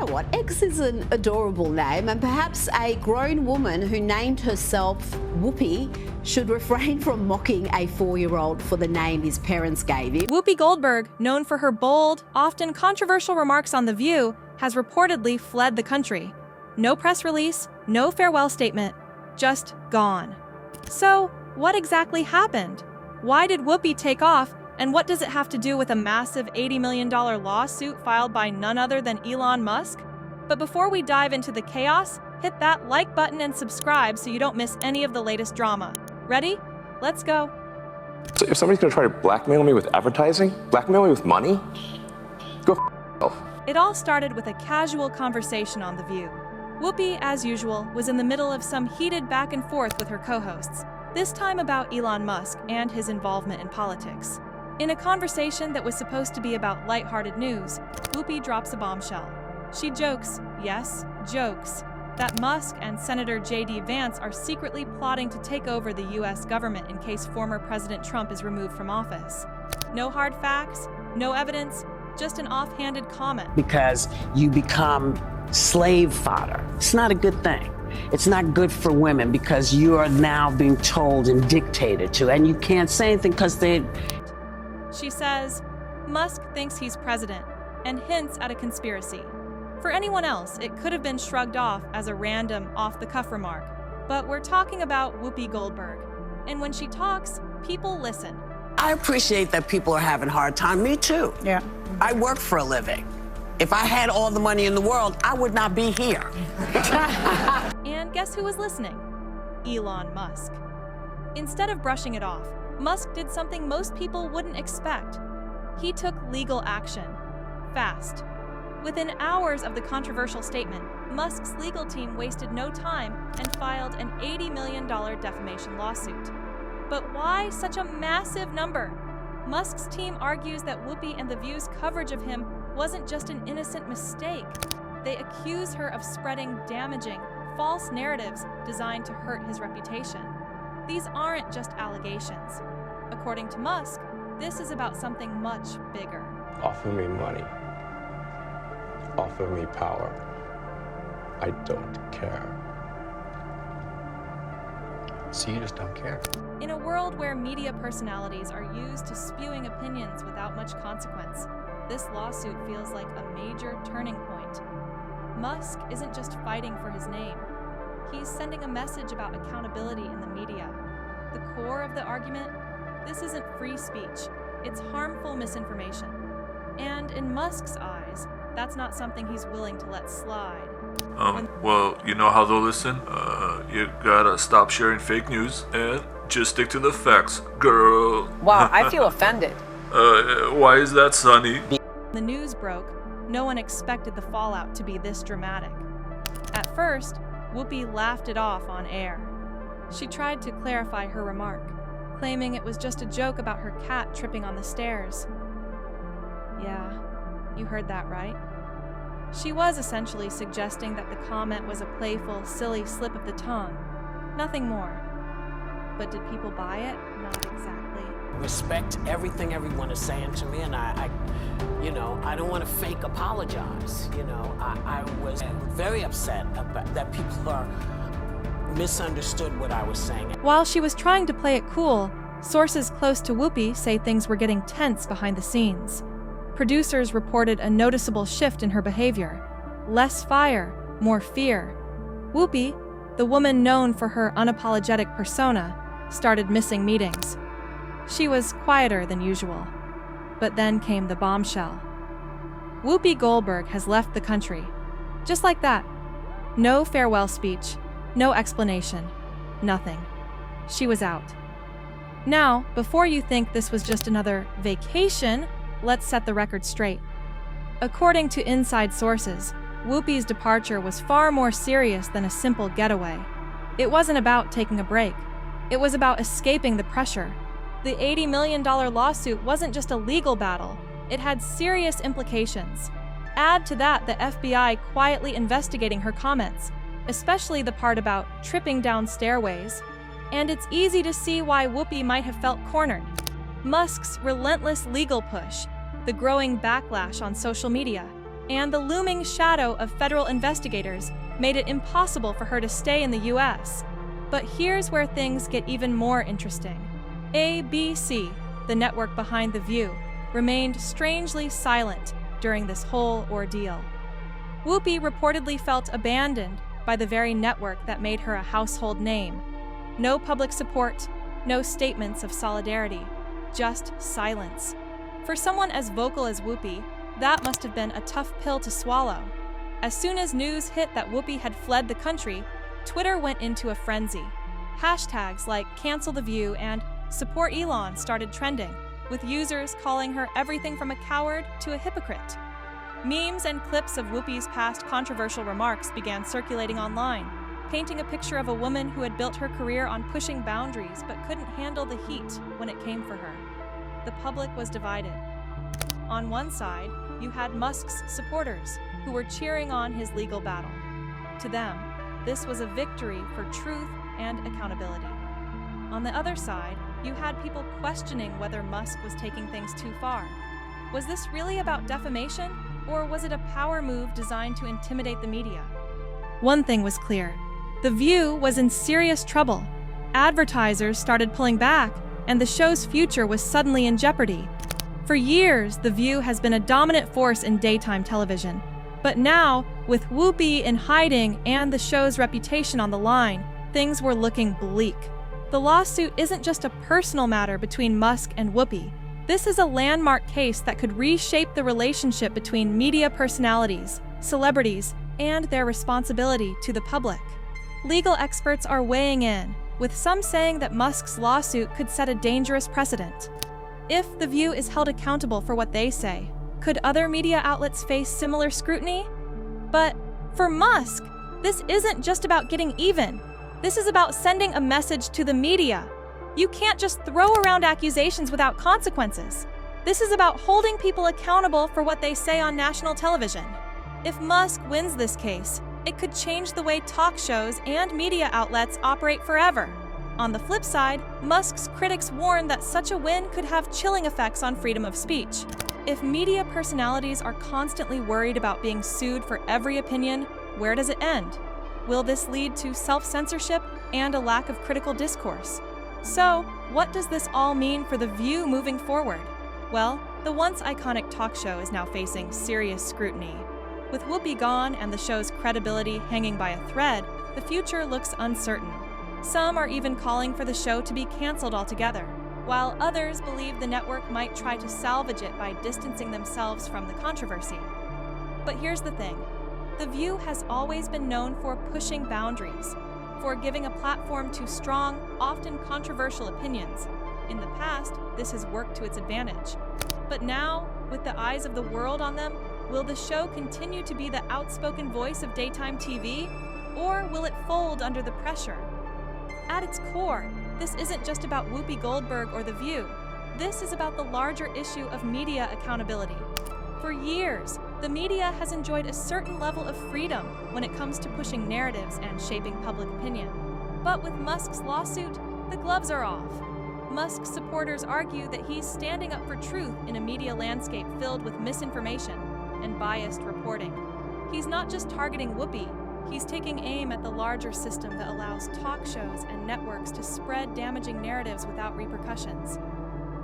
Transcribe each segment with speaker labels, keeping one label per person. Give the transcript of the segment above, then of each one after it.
Speaker 1: You know what? X is an adorable name, and perhaps a grown woman who named herself Whoopi should refrain from mocking a 4-year-old for the name his parents gave him.
Speaker 2: Whoopi Goldberg, known for her bold, often controversial remarks on The View, has reportedly fled the country. No press release, no farewell statement, just gone. So, what exactly happened? Why did Whoopi take off, and what does it have to do with a massive $80 million lawsuit filed by none other than Elon Musk? But before we dive into the chaos, hit that like button and subscribe so you don't miss any of the latest drama. Ready? Let's go.
Speaker 3: So if somebody's gonna try to blackmail me with advertising, blackmail me with money, go f yourself.
Speaker 2: It all started with a casual conversation on The View. Whoopi, as usual, was in the middle of some heated back and forth with her co-hosts, this time about Elon Musk and his involvement in politics. In a conversation that was supposed to be about lighthearted news, Whoopi drops a bombshell. She jokes, yes, jokes, that Musk and Senator J.D. Vance are secretly plotting to take over the U.S. government in case former President Trump is removed from office. No hard facts, no evidence, just an offhanded comment.
Speaker 4: Because you become slave fodder. It's not a good thing. It's not good for women because you are now being told and dictated to, and you can't say anything because they...
Speaker 2: She says, Musk thinks he's president, and hints at a conspiracy. For anyone else, it could have been shrugged off as a random, off-the-cuff remark. But we're talking about Whoopi Goldberg. And when she talks, people listen.
Speaker 4: I appreciate that people are having a hard time. Me too.
Speaker 5: Yeah.
Speaker 4: I work for a living. If I had all the money in the world, I would not be here.
Speaker 2: And guess who was listening? Elon Musk. Instead of brushing it off, Musk did something most people wouldn't expect. He took legal action. Fast. Within hours of the controversial statement, Musk's legal team wasted no time and filed an $80 million defamation lawsuit. But why such a massive number? Musk's team argues that Whoopi and The View's coverage of him wasn't just an innocent mistake. They accuse her of spreading damaging, false narratives designed to hurt his reputation. These aren't just allegations. According to Musk, this is about something much bigger.
Speaker 3: Offer me money. Offer me power. I don't care.
Speaker 6: So you just don't care.
Speaker 2: In a world where media personalities are used to spewing opinions without much consequence, this lawsuit feels like a major turning point. Musk isn't just fighting for his name. He's sending a message about accountability in the media. The core of the argument? This isn't free speech. It's harmful misinformation. And in Musk's eyes, that's not something he's willing to let slide.
Speaker 7: Well, you know how they'll listen? You gotta stop sharing fake news and just stick to the facts, girl.
Speaker 5: Wow, I feel offended.
Speaker 7: Why is that, Sonny?
Speaker 2: The news broke, no one expected the fallout to be this dramatic. At first, Whoopi laughed it off on air. She tried to clarify her remark, claiming it was just a joke about her cat tripping on the stairs. Yeah, you heard that right. She was essentially suggesting that the comment was a playful, silly slip of the tongue. Nothing more. But did people buy it? Not exactly.
Speaker 4: Respect everything everyone is saying to me, and I don't want to fake apologize. I was very upset about that people are misunderstood what I was saying.
Speaker 2: While she was trying to play it cool, sources close to Whoopi say things were getting tense behind the scenes. Producers reported a noticeable shift in her behavior. Less fire, more fear. Whoopi, the woman known for her unapologetic persona, started missing meetings. She was quieter than usual. But then came the bombshell. Whoopi Goldberg has left the country. Just like that. No farewell speech, no explanation, nothing. She was out. Now, before you think this was just another vacation, let's set the record straight. According to inside sources, Whoopi's departure was far more serious than a simple getaway. It wasn't about taking a break. It was about escaping the pressure. The $80 million lawsuit wasn't just a legal battle. It had serious implications. Add to that the FBI quietly investigating her comments, especially the part about tripping down stairways. And it's easy to see why Whoopi might have felt cornered. Musk's relentless legal push, the growing backlash on social media, and the looming shadow of federal investigators made it impossible for her to stay in the US. But here's where things get even more interesting. ABC, the network behind The View, remained strangely silent during this whole ordeal. Whoopi reportedly felt abandoned by the very network that made her a household name. No public support, no statements of solidarity, just silence. For someone as vocal as Whoopi, that must have been a tough pill to swallow. As soon as news hit that Whoopi had fled the country, Twitter went into a frenzy. Hashtags like Cancel the View and Support Elon started trending, with users calling her everything from a coward to a hypocrite. Memes and clips of Whoopi's past controversial remarks began circulating online, painting a picture of a woman who had built her career on pushing boundaries but couldn't handle the heat when it came for her. The public was divided. On one side, you had Musk's supporters, who were cheering on his legal battle. To them, this was a victory for truth and accountability. On the other side, you had people questioning whether Musk was taking things too far. Was this really about defamation, or was it a power move designed to intimidate the media? One thing was clear. The View was in serious trouble. Advertisers started pulling back, and the show's future was suddenly in jeopardy. For years, The View has been a dominant force in daytime television. But now, with Whoopi in hiding and the show's reputation on the line, things were looking bleak. The lawsuit isn't just a personal matter between Musk and Whoopi. This is a landmark case that could reshape the relationship between media personalities, celebrities, and their responsibility to the public. Legal experts are weighing in, with some saying that Musk's lawsuit could set a dangerous precedent. If The View is held accountable for what they say, could other media outlets face similar scrutiny? But for Musk, this isn't just about getting even. This is about sending a message to the media. You can't just throw around accusations without consequences. This is about holding people accountable for what they say on national television. If Musk wins this case, it could change the way talk shows and media outlets operate forever. On the flip side, Musk's critics warn that such a win could have chilling effects on freedom of speech. If media personalities are constantly worried about being sued for every opinion, where does it end? Will this lead to self-censorship and a lack of critical discourse? So, what does this all mean for The View moving forward? Well, the once iconic talk show is now facing serious scrutiny. With Whoopi gone and the show's credibility hanging by a thread, the future looks uncertain. Some are even calling for the show to be canceled altogether, while others believe the network might try to salvage it by distancing themselves from the controversy. But here's the thing. The View has always been known for pushing boundaries, for giving a platform to strong, often controversial opinions. In the past, this has worked to its advantage. But now, with the eyes of the world on them, will the show continue to be the outspoken voice of daytime TV, or will it fold under the pressure? At its core, this isn't just about Whoopi Goldberg or The View. This is about the larger issue of media accountability. For years, the media has enjoyed a certain level of freedom when it comes to pushing narratives and shaping public opinion. But with Musk's lawsuit, the gloves are off. Musk supporters argue that he's standing up for truth in a media landscape filled with misinformation and biased reporting. He's not just targeting Whoopi, he's taking aim at the larger system that allows talk shows and networks to spread damaging narratives without repercussions.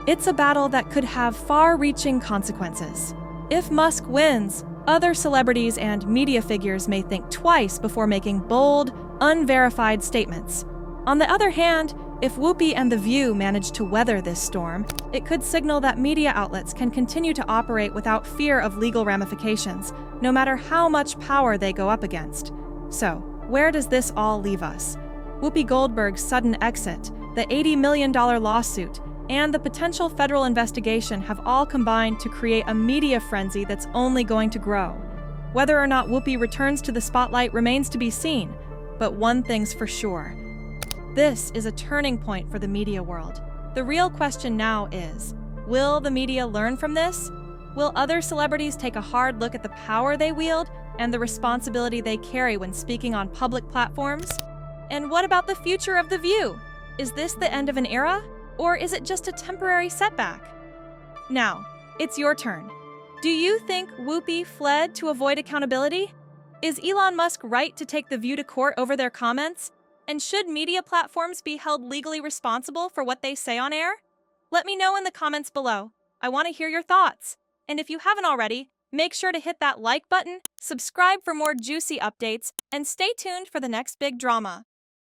Speaker 2: It's a battle that could have far-reaching consequences. If Musk wins, other celebrities and media figures may think twice before making bold, unverified statements. On the other hand, if Whoopi and The View manage to weather this storm, it could signal that media outlets can continue to operate without fear of legal ramifications, no matter how much power they go up against. So, where does this all leave us? Whoopi Goldberg's sudden exit, the $80 million lawsuit, and the potential federal investigation have all combined to create a media frenzy that's only going to grow. Whether or not Whoopi returns to the spotlight remains to be seen, but one thing's for sure. This is a turning point for the media world. The real question now is, will the media learn from this? Will other celebrities take a hard look at the power they wield and the responsibility they carry when speaking on public platforms? And what about the future of The View? Is this the end of an era? Or is it just a temporary setback? Now, it's your turn. Do you think Whoopi fled to avoid accountability? Is Elon Musk right to take The View to court over their comments? And should media platforms be held legally responsible for what they say on air? Let me know in the comments below. I want to hear your thoughts. And if you haven't already, make sure to hit that like button, subscribe for more juicy updates, and stay tuned for the next big drama.